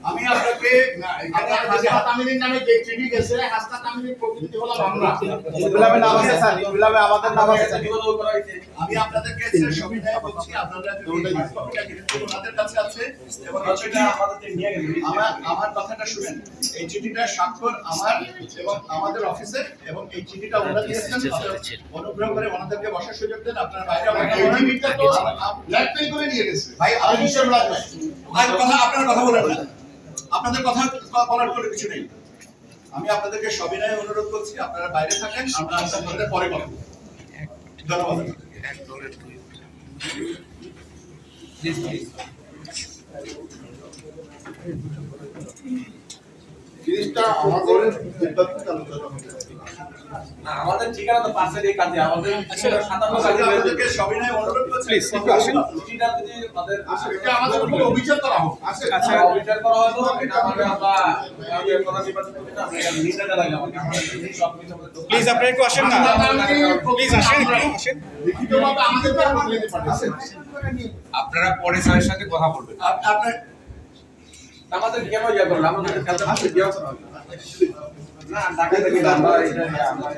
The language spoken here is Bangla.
আমি আপনাকে নামে যে চিঠি গেছে হাসনা তামিনের প্রকৃতি হলো আমরা বিপ্লবের নাম আছে স্যার বিপ্লবে আমাদের নাম আছে আমি আপনাদেরকে সবিনয় বলছি আপনারা যদি ওনাদের কাছে আছে এবং চিঠি আমাদের নিয়ে গেছে আমার কথাটা শুনেন এই চিঠিটা স্বাক্ষর আমার এবং আমাদের অফিসে এবং এই চিঠিটা ওনারা দিয়েছেন অনুগ্রহ করে ওনাদেরকে বসার সুযোগ দেন আপনারা বাইরে এই চিঠিটা তো ব্ল্যাকমেইল করে নিয়ে গেছে ভাই আমি হিসাব রাখলাম আপনারা কথা বলেন না আপনাদের কথা বলার কোনো কিছু নেই আমি আপনাদেরকে সবিনয় অনুরোধ করছি আপনারা বাইরে থাকেন আমরা আপনাদের পরে কথা বলবো ধন্যবাদ জিনিসটা আমাদের না আমাদের ঠিকানা তো পাশে এই কাজে আমাদের 57 কাজে আমাদেরকে সবিনয় অনুরোধ করছি প্লিজ একটু আসেন চিঠিটা যদি আমাদের এটা আমাদের উপর অভিযোগ করা হোক আচ্ছা অভিযোগ করা হলো এটা আমাদের আমরা এই কোন নির্বাচন করতে না আমরা নির্দেশ দিলাম আমরা সব কিছু প্লিজ আপনি একটু আসেন না প্লিজ আসেন একটু আসেন লিখিতভাবে আমাদেরকে বলে দিতে পারেন আপনারা পরে স্যারের সাথে কথা বলবেন আপনার আমাদের কেন ইয়া করলাম আমাদের কাছে আছে দেওয়া না ঢাকা থেকে আমরা এটা আমরা